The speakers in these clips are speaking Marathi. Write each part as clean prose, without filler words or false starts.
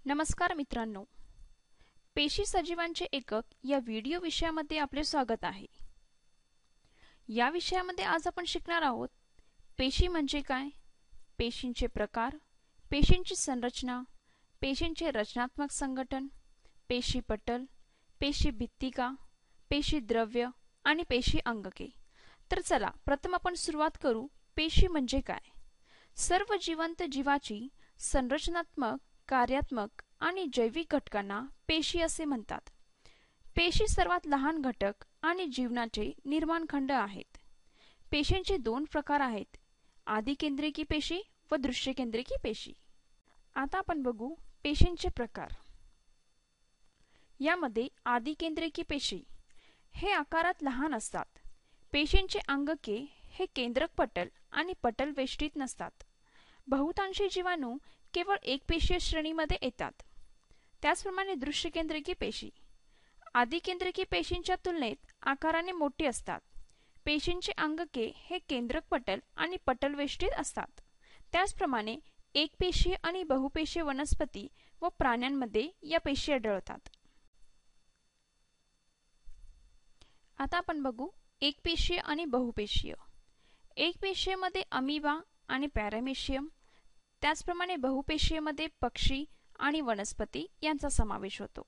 नमस्कार मित्रांनो, पेशी सजीवांचे एकक या व्हिडिओ विषयामध्ये आपले स्वागत आहे। या विषयामध्ये आज आपण शिकणार आहोत पेशी म्हणजे काय, पेशींचे प्रकार, पेशींची संरचना, पेशींचे रचनात्मक संघटन, पेशी पटल, पेशी भित्तिका, पेशी द्रव्य आणि पेशी अंगके। तर चला प्रथम आपण सुरुवात करू पेशी म्हणजे काय। सर्व जिवंत जीवाची संरचनात्मक, कार्यात्मक आणि जैविक घटकांना पेशी असे म्हणतात। पेशी सर्वात लहान घटक आणि जीवनाचे निर्माणखंड आहेत। पेशींचे दोन प्रकार आहेत, आदिकेंद्रिकी पेशी व दृश्यकेंद्रिकी पेशी। आता आपण बघू पेशींचे प्रकार। यामध्ये आदिकेंद्रिकी पेशी हे आकारात लहान असतात। पेशींचे अंगके हे केंद्रक पटल आणि पटल वेष्टित नसतात। बहुतांशी जीवाणू केवळ एकपेशीय श्रेणीमध्ये येतात। त्याचप्रमाणे दृश्यकेंद्रिकी पेशी आदिकेंद्रिकी पेशींच्या तुलनेत आकाराने मोठी असतात। पेशींचे अंगके हे केंद्रक पटल आणि पटल वेष्टित असतात। त्याचप्रमाणे एकपेशीय आणि बहुपेशीय वनस्पती व प्राण्यांमध्ये या पेशी आढळतात। आता आपण बघू एकपेशीय आणि बहुपेशीय। एकपेशीय मध्ये अमिबा आणि पॅरामेशियम, त्याचप्रमाणे बहुपेशीय मध्ये पक्षी आणि वनस्पती यांचा समावेश होतो।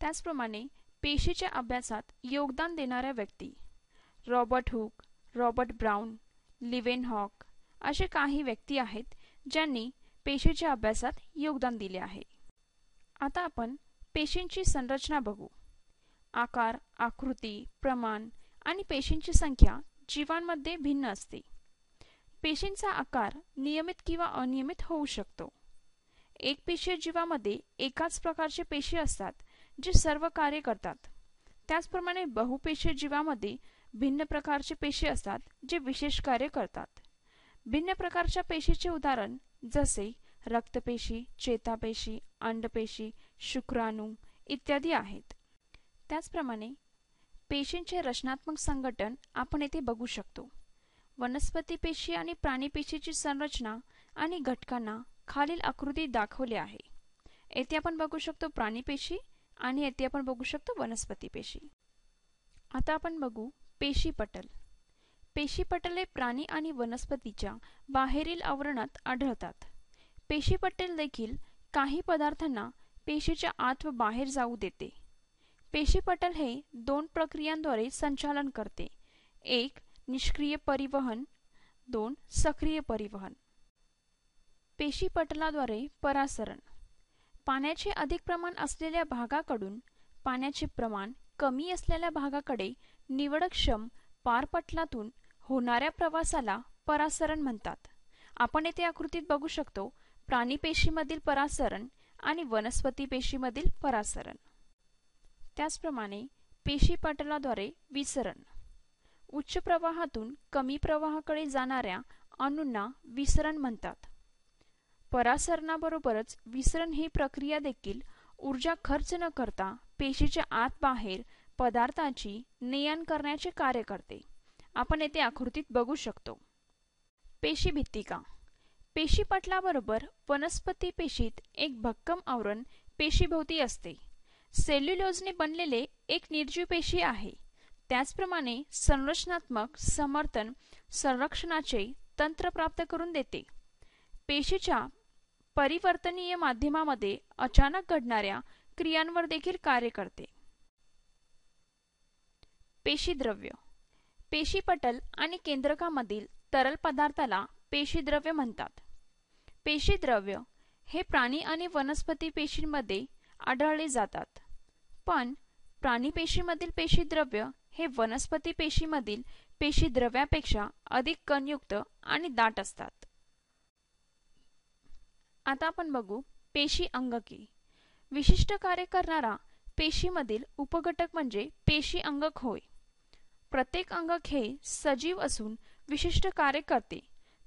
त्याचप्रमाणे पेशीच्या अभ्यासात योगदान देणाऱ्या व्यक्ती Robert Hooke, Robert brown, Leeuwenhoek असे काही व्यक्ती आहेत ज्यांनी पेशीच्या अभ्यासात योगदान दिले आहे। आता आपण पेशींची संरचना बघू। आकार, आकृती, प्रमाण आणि पेशींची संख्या जीवांमध्ये भिन्न असते। पेशींचा आकार नियमित किंवा अनियमित होऊ शकतो। एकपेशीय जीवामध्ये एकाच प्रकारचे पेशी असतात जे सर्व कार्य करतात। त्याचप्रमाणे बहुपेशीय जीवामध्ये भिन्न प्रकारचे पेशी असतात जे विशेष कार्य करतात। भिन्न प्रकारच्या पेशीचे उदाहरण जसे रक्तपेशी, चेतापेशी, अंडपेशी, शुक्राणू इत्यादी आहेत। त्याचप्रमाणे पेशींचे रचनात्मक संघटन आपण येथे बघू शकतो। वनस्पती पेशी आणि प्राणी पेशीची संरचना आणि घटकांना खालील आकृतीत दाखवले आहे। येथे आपण बघू शकतो प्राणी पेशी आणि येथे आपण बघू शकतो वनस्पती पेशी। आता आपण बघू पेशी पटल। पेशी पटल हे प्राणी आणि वनस्पतीच्या बाहेरील आवरणात आढळतात। पेशी पटल देखील काही पदार्थांना पेशीच्या आत व बाहेर जाऊ देते। पेशी पटल हे दोन प्रक्रियांद्वारे संचालन करते, एक निष्क्रिय परिवहन, दोन सक्रिय परिवहन। पेशी पटलाद्वारे परासरण पाण्याचे अधिक प्रमाण असलेल्या भागाकडून पाण्याचे प्रमाण कमी असलेल्या भागाकडे निवडक्षम पारपटलातून होणाऱ्या प्रवासाला परासरण म्हणतात। आपण येथे आकृतीत बघू शकतो प्राणी पेशीमधील परासरण आणि वनस्पती पेशीमधील परासरण। त्याचप्रमाणे पेशी पटलाद्वारे विसरण उच्च प्रवाहातून कमी प्रवाहाकडे जाणाऱ्या अणूंना विसरण म्हणतात। परासरणाबरोबरच विसरण ही प्रक्रिया देखील ऊर्जा खर्च न करता पेशीच्या आत बाहेर पदार्थाची ने-आण करण्याचे कार्य करते। आपण येथे आकृतीत बघू शकतो। पेशी भित्तिका पेशी पटलाबरोबर वनस्पती पेशीत एक भक्कम आवरण पेशीभोवती असते। सेल्युलोजने बनलेले एक निर्जीव पेशी आहे। त्याचप्रमाणे संरचनात्मक समर्थन संरक्षणाचे तंत्र प्राप्त करून देते। पेशीच्या परिवर्तनीय माध्यमामध्ये अचानक घडणाऱ्या क्रियांवर देखील कार्य करते। पेशीद्रव्य पेशीपटल आणि केंद्रकामधील तरल पदार्थाला पेशीद्रव्य म्हणतात। पेशीद्रव्य हे प्राणी आणि वनस्पती पेशींमध्ये आढळले जातात, पण प्राणी पेशीमधील पेशीद्रव्य हे वनस्पती पेशीमधील पेशीद्रव्यापेक्षा अधिक कणयुक्त आणि दाट असतात। आता आपण बघू पेशी अंगके। विशिष्ट कार्य करणारा पेशीमधील उपघटक म्हणजे पेशी अंगक होय। प्रत्येक अंगक हे सजीव असून विशिष्ट कार्य करते,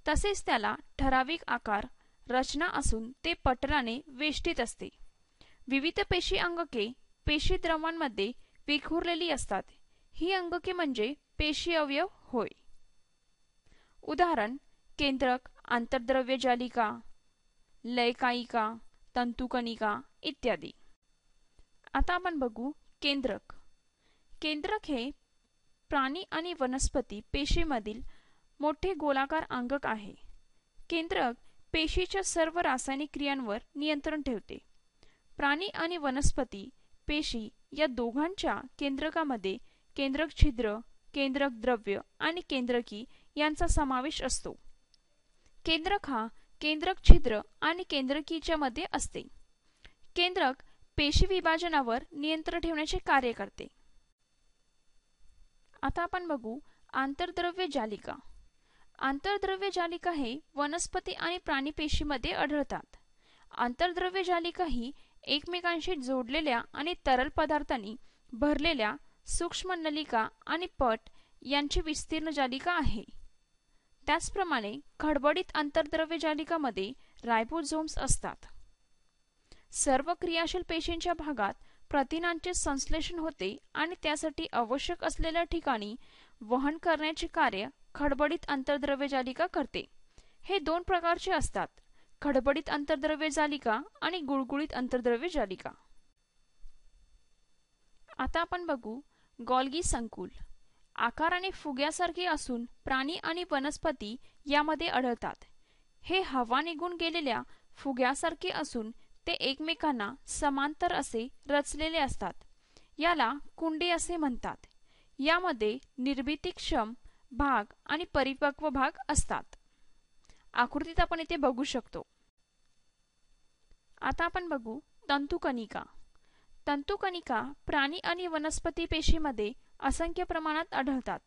तसेच त्याला ठराविक आकार, रचना असून ते पटलाने वेष्टित असते। विविध पेशी अंगके पेशीद्रव्यांमध्ये विखुरलेली असतात। ही अंगके म्हणजे पेशी अवयव होय। उदाहरण केंद्रक, आंतरद्रव्य जालिका, लयकायिका, तंतुकणिका इत्यादी। आता आपण बघू केंद्रक। केंद्रक हे प्राणी आणि वनस्पती पेशीमधील मोठे गोलाकार अंगक आहे। केंद्रक पेशीच्या सर्व रासायनिक क्रियांवर नियंत्रण ठेवते। प्राणी आणि वनस्पती पेशी या दोघांच्या केंद्रकामध्ये केंद्रक छिद्र, केंद्रक द्रव्य आणि केंद्रकी यांचा समावेश असतो। केंद्रक हा केंद्रक छिद्र आणि केंद्रकीच्या मध्ये असते। केंद्रक पेशी विभाजनावर नियंत्रण ठेवण्याचे कार्य करते। आता आपण बघू आंतरद्रव्य जालिका। आंतरद्रव्य जालिका हे वनस्पती आणि प्राणी पेशीमध्ये आढळतात। आंतरद्रव्य जालिका ही एकमेकांशी जोडलेल्या आणि तरल पदार्थांनी भरलेल्या सूक्ष्म नलिका आणि पट यांची विस्तीर्ण जालिका आहे। त्याचप्रमाणे खडबडीत आंतरद्रव्य जालिकामध्ये रायबोझोम्स असतात। सर्व क्रियाशील पेशींच्या भागात प्रथिनांचे संश्लेषण होते आणि त्यासाठी आवश्यक असलेल्या ठिकाणी वहन करण्याचे कार्य खडबडीत आंतरद्रव्य जालिका करते। हे दोन प्रकारचे असतात, खडबडीत आंतरद्रव्य जालिका आणि गुळगुळीत आंतरद्रव्य जालिका। आता आपण बघू गोल्गी संकुल। आकाराने फुग्यासारखे असून प्राणी आणि वनस्पती यामध्ये आढळतात। हे हवा निघून गेलेल्या फुग्यासारखे असून ते एकमेकांना समांतर असे रचलेले असतात। याला कुंडी असे म्हणतात। यामध्ये निर्मितीक्षम भाग आणि परिपक्व भाग असतात। आकृतीत आपण इथे बघू शकतो। आता आपण बघू तंतुकणिका। तंतुकणिका प्राणी आणि वनस्पती पेशीमध्ये असंख्य प्रमाणात आढळतात,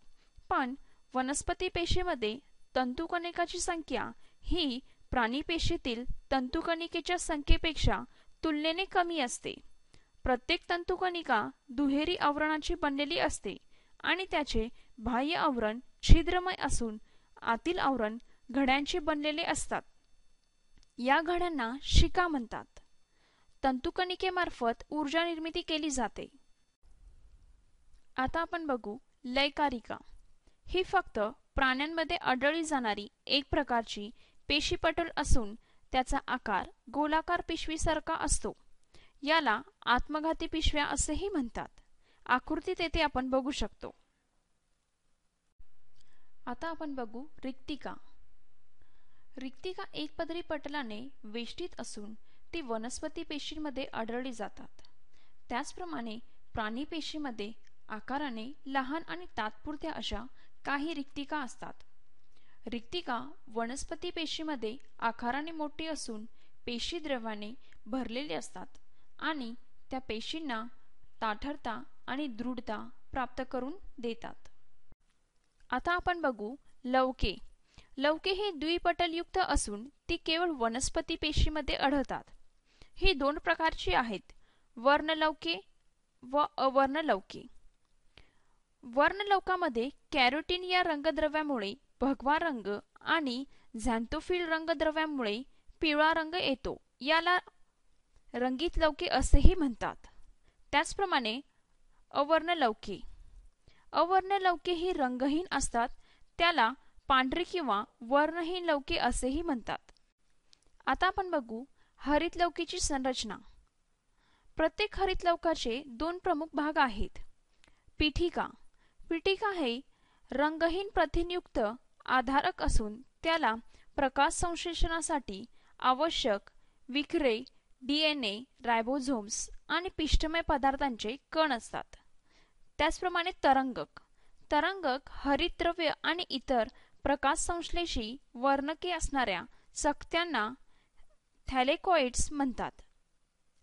पण वनस्पती पेशीमध्ये तंतुकणिकाची संख्या ही प्राणी पेशीतील तंतुकणिकेच्या संख्येपेक्षा तुलनेने कमी असते। प्रत्येक तंतुकणिका दुहेरी आवरणाची बनलेली असते आणि त्याचे बाह्य आवरण छिद्रमय असून आतील आवरण घड्यांचे बनलेले असतात। या घड्यांना शिका म्हणतात। तंतुकणिकेमार्फत ऊर्जा निर्मिती केली जाते। आता आपण बघू लयकारिका। ही फक्त प्राण्यांमध्ये आढळली जाणारी एक प्रकारची पेशीपटल असून त्याचा आकार गोलाकार पिशवीसारखा असतो। याला आत्मघाती पिशव्या असेही म्हणतात। आकृतीत येथे आपण बघू शकतो। आता आपण बघू रिक्तिका। रिक्तिका एकपदरी पटलाने वेष्टित असून ती वनस्पती पेशींमध्ये आढळली जातात। त्याचप्रमाणे प्राणी पेशीमध्ये आकाराने लहान आणि तात्पुरत्या अशा काही रिक्तिका असतात। रिक्तिका वनस्पती पेशीमध्ये आकाराने मोठी असून पेशी द्रव्याने भरलेले असतात आणि त्या पेशींना ताठरता आणि दृढता प्राप्त करून देतात। आता आपण बघू लवके। लवके ही द्विपटलयुक्त असून ती केवळ वनस्पती पेशीमध्ये आढळतात। ही दोन प्रकारची आहेत, वर्णलवके व अवर्णलवके। वर्णलवकामध्ये कॅरोटीन या रंगद्रव्यामुळे भगवा रंग आणि झॅन्थोफिल रंगद्रव्यामुळे पिवळा रंग येतो। याला रंगीत लवके असेही म्हणतात। त्याचप्रमाणे अवर्णलवके। अवर्णलवके ही रंगहीन असतात, त्याला पांढरी किंवा वर्णहीन लवके असेही म्हणतात। आता आपण बघू हरितलवकेची संरचना। प्रत्येक हरितलवकाचे दोन प्रमुख भाग आहेत। पीठिका। पीठिका हे रंगहीन प्रथिनयुक्त आधारक असून त्याला प्रकाश संश्लेषणासाठी आवश्यक विखरे, डीएनए, रायबोझोम्स आणि पिष्टमय पदार्थांचे कण असतात। त्याचप्रमाणे तरंगक। तरंगक हरितद्रव्य आणि इतर प्रकाशसंश्लेषी वर्णके असणाऱ्या चकत्यांना थॅलेकॉइड्स म्हणतात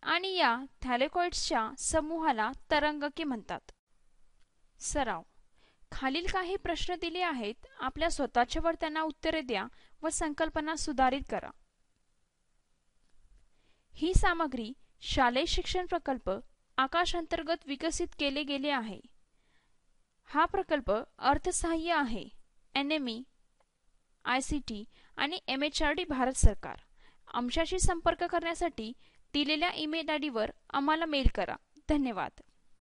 आणि या थॅलेकॉइड्सच्या समूहाला तरंगके म्हणतात। सराव। खालील काही प्रश्न दिले आहेत, आपल्या स्वतःच्यावर त्यांना उत्तरे द्या व संकल्पना सुधारित करा। ही सामग्री शालेय शिक्षण प्रकल्प आकाश अंतर्गत विकसित केले गेले आहे। हा प्रकल्प अर्थसहाय्य आहे NME, ICT आणि MHRD भारत सरकार। आमच्याशी संपर्क करण्यासाठी दिलेल्या ईमेल आयडीवर आम्हाला मेल करा। धन्यवाद।